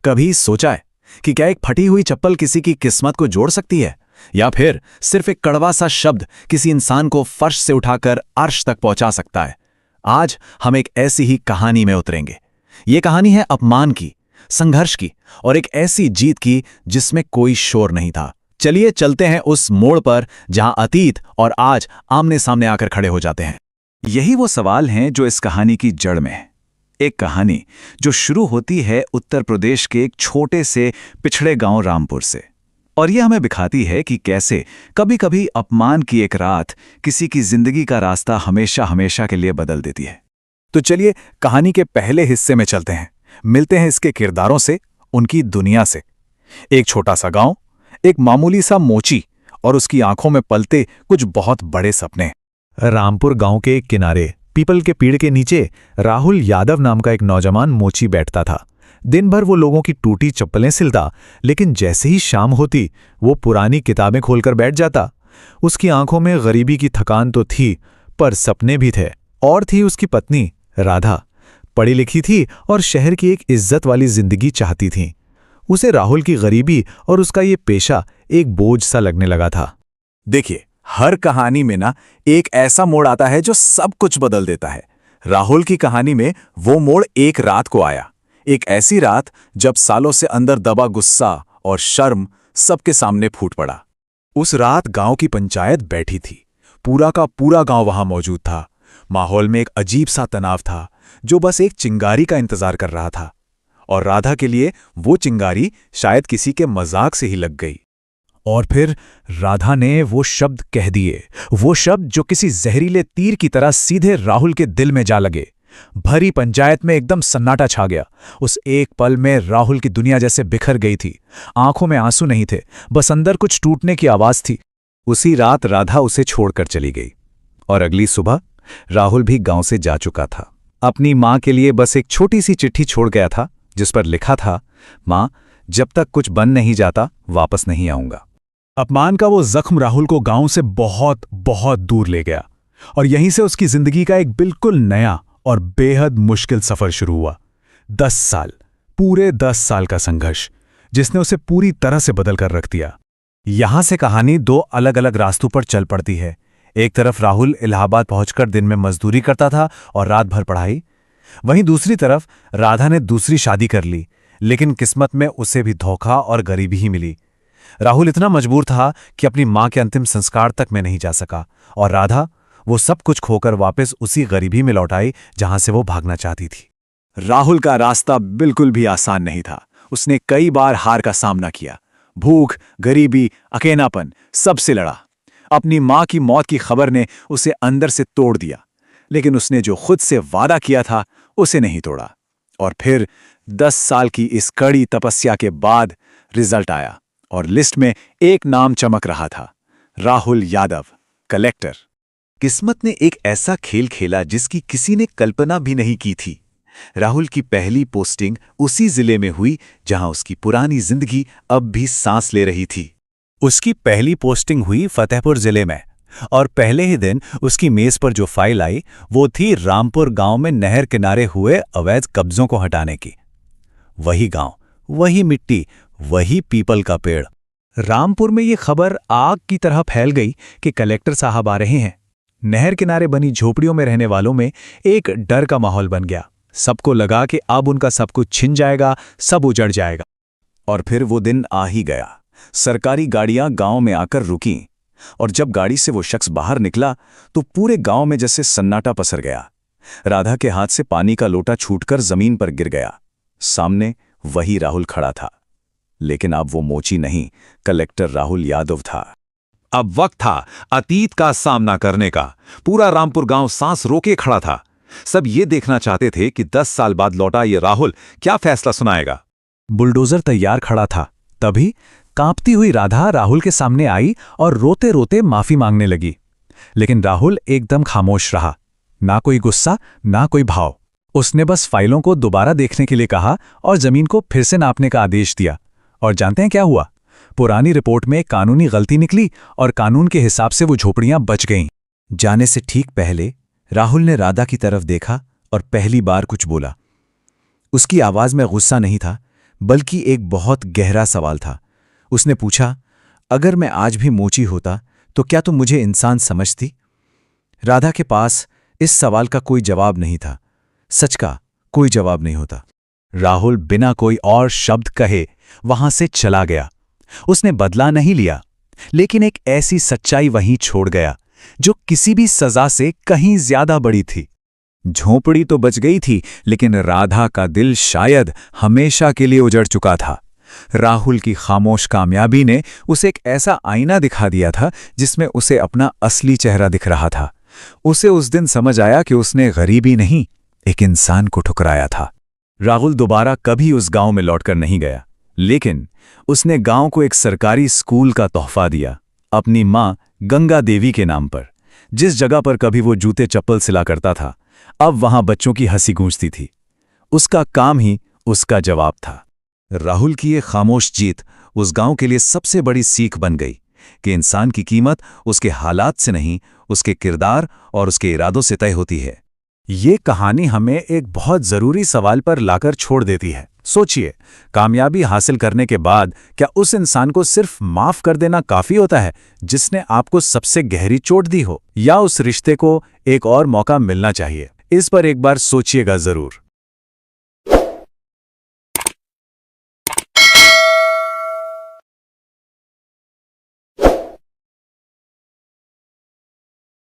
कभी सोचा है कि क्या एक फटी हुई चप्पल किसी की किस्मत को जोड़ सकती है, या फिर सिर्फ एक कड़वा सा शब्द किसी इंसान को फर्श से उठाकर अर्श तक पहुंचा सकता है। आज हम एक ऐसी ही कहानी में उतरेंगे। ये कहानी है अपमान की, संघर्ष की और एक ऐसी जीत की जिसमें कोई शोर नहीं था। चलिए चलते हैं उस मोड़ पर जहां अतीत और आज आमने सामने आकर खड़े हो जाते हैं। यही वो सवाल हैं जो इस कहानी की जड़ में है। एक कहानी जो शुरू होती है उत्तर प्रदेश के एक छोटे से पिछड़े गांव रामपुर से, और यह हमें दिखाती है कि कैसे कभी-कभी अपमान की एक रात किसी की जिंदगी का रास्ता हमेशा हमेशा के लिए बदल देती है। तो चलिए कहानी के पहले हिस्से में चलते हैं, मिलते हैं इसके किरदारों से, उनकी दुनिया से। एक छोटा सा गांव, एक मामूली सा मोची और उसकी आंखों में पलते कुछ बहुत बड़े सपने। रामपुर गांव के एक किनारे पीपल के पेड़ के नीचे राहुल यादव नाम का एक नौजवान मोची बैठता था। दिन भर वो लोगों की टूटी चप्पलें सिलता, लेकिन जैसे ही शाम होती वो पुरानी किताबें खोलकर बैठ जाता। उसकी आंखों में गरीबी की थकान तो थी, पर सपने भी थे। और थी उसकी पत्नी राधा, पढ़ी लिखी थी और शहर की एक इज्जत वाली जिंदगी चाहती थी। उसे राहुल की गरीबी और उसका ये पेशा एक बोझ सा लगने लगा था। देखिए, हर कहानी में ना एक ऐसा मोड़ आता है जो सब कुछ बदल देता है। राहुल की कहानी में वो मोड़ एक रात को आया। एक ऐसी रात जब सालों से अंदर दबा गुस्सा और शर्म सबके सामने फूट पड़ा। उस रात गांव की पंचायत बैठी थी। पूरा का पूरा गांव वहां मौजूद था। माहौल में एक अजीब सा तनाव था जो बस एक चिंगारी का इंतजार कर रहा था। और राधा के लिए वो चिंगारी शायद किसी के मजाक से ही लग गई। और फिर राधा ने वो शब्द कह दिए, वो शब्द जो किसी जहरीले तीर की तरह सीधे राहुल के दिल में जा लगे। भरी पंचायत में एकदम सन्नाटा छा गया। उस एक पल में राहुल की दुनिया जैसे बिखर गई थी। आंखों में आंसू नहीं थे, बस अंदर कुछ टूटने की आवाज थी। उसी रात राधा उसे छोड़कर चली गई और अगली सुबह राहुल भी गांव से जा चुका था। अपनी मां के लिए बस एक छोटी सी चिट्ठी छोड़ गया था जिस पर लिखा था, मां, जब तक कुछ बन नहीं जाता वापस नहीं आऊंगा। अपमान का वो जख्म राहुल को गांव से बहुत बहुत दूर ले गया और यहीं से उसकी जिंदगी का एक बिल्कुल नया और बेहद मुश्किल सफर शुरू हुआ। 10 साल, पूरे 10 साल का संघर्ष जिसने उसे पूरी तरह से बदल कर रख दिया। यहां से कहानी दो अलग अलग रास्तों पर चल पड़ती है। एक तरफ राहुल इलाहाबाद पहुंचकर दिन में मजदूरी करता था और रात भर पढ़ाई। वहीं दूसरी तरफ राधा ने दूसरी शादी कर ली, लेकिन किस्मत में उसे भी धोखा और गरीबी ही मिली। राहुल इतना मजबूर था कि अपनी मां के अंतिम संस्कार तक में नहीं जा सका, और राधा वो सब कुछ खोकर वापस उसी गरीबी में लौट आई जहां से वो भागना चाहती थी। राहुल का रास्ता बिल्कुल भी आसान नहीं था। उसने कई बार हार का सामना किया। भूख, गरीबी, अकेलापन, सबसे लड़ा। अपनी मां की मौत की खबर ने उसे अंदर से तोड़ दिया, लेकिन उसने जो खुद से वादा किया था उसे नहीं तोड़ा। और फिर 10 साल की इस कड़ी तपस्या के बाद रिजल्ट आया और लिस्ट में एक नाम चमक रहा था, राहुल यादव, कलेक्टर। किस्मत ने एक ऐसा खेल खेला जिसकी किसी ने कल्पना भी नहीं की थी। राहुल की पहली पोस्टिंग उसी जिले में हुई जहां उसकी पुरानी जिंदगी अब भी सांस ले रही थी। उसकी पहली पोस्टिंग हुई फतेहपुर जिले में, और पहले ही दिन उसकी मेज पर जो फाइल आई वो थी रामपुर गांव में नहर किनारे हुए अवैध कब्जों को हटाने की। वही गांव, वही मिट्टी, वही पीपल का पेड़। रामपुर में ये खबर आग की तरह फैल गई कि कलेक्टर साहब आ रहे हैं। नहर किनारे बनी झोपड़ियों में रहने वालों में एक डर का माहौल बन गया। सबको लगा कि अब उनका सब कुछ छिन जाएगा, सब उजड़ जाएगा। और फिर वो दिन आ ही गया। सरकारी गाड़ियां गांव में आकर रुकीं, और जब गाड़ी से वो शख्स बाहर निकला तो पूरे गांव में जैसे सन्नाटा पसर गया। राधा के हाथ से पानी का लोटा छूटकर जमीन पर गिर गया। सामने वही राहुल खड़ा था, लेकिन अब वो मोची नहीं, कलेक्टर राहुल यादव था। अब वक्त था अतीत का सामना करने का। पूरा रामपुर गांव सांस रोके खड़ा था। सब ये देखना चाहते थे कि 10 साल बाद लौटा ये राहुल क्या फैसला सुनाएगा। बुलडोजर तैयार खड़ा था। तभी कांपती हुई राधा राहुल के सामने आई और रोते रोते माफी मांगने लगी। लेकिन राहुल एकदम खामोश रहा। ना कोई गुस्सा, ना कोई भाव। उसने बस फाइलों को दोबारा देखने के लिए कहा और जमीन को फिर से नापने का आदेश दिया। और जानते हैं क्या हुआ? पुरानी रिपोर्ट में कानूनी गलती निकली और कानून के हिसाब से वो झोपड़ियां बच गईं। जाने से ठीक पहले राहुल ने राधा की तरफ देखा और पहली बार कुछ बोला। उसकी आवाज में गुस्सा नहीं था, बल्कि एक बहुत गहरा सवाल था। उसने पूछा, अगर मैं आज भी मोची होता तो क्या तुम मुझे इंसान समझती? राधा के पास इस सवाल का कोई जवाब नहीं था। सच का कोई जवाब नहीं होता। राहुल बिना कोई और शब्द कहे वहां से चला गया। उसने बदला नहीं लिया, लेकिन एक ऐसी सच्चाई वहीं छोड़ गया जो किसी भी सजा से कहीं ज्यादा बड़ी थी। झोंपड़ी तो बच गई थी, लेकिन राधा का दिल शायद हमेशा के लिए उजड़ चुका था। राहुल की खामोश कामयाबी ने उसे एक ऐसा आईना दिखा दिया था जिसमें उसे अपना असली चेहरा दिख रहा था। उसे उस दिन समझ आया कि उसने गरीबी नहीं, एक इंसान को ठुकराया था। राहुल दोबारा कभी उस गांव में लौटकर नहीं गया, लेकिन उसने गांव को एक सरकारी स्कूल का तोहफा दिया, अपनी मां गंगा देवी के नाम पर। जिस जगह पर कभी वो जूते चप्पल सिला करता था, अब वहां बच्चों की हंसी गूंजती थी। उसका काम ही उसका जवाब था। राहुल की ये खामोश जीत उस गांव के लिए सबसे बड़ी सीख बन गई कि इंसान की कीमत उसके हालात से नहीं, उसके किरदार और उसके इरादों से तय होती है। ये कहानी हमें एक बहुत जरूरी सवाल पर लाकर छोड़ देती है। सोचिए, कामयाबी हासिल करने के बाद क्या उस इंसान को सिर्फ माफ कर देना काफी होता है जिसने आपको सबसे गहरी चोट दी हो, या उस रिश्ते को एक और मौका मिलना चाहिए? इस पर एक बार सोचिएगा जरूर।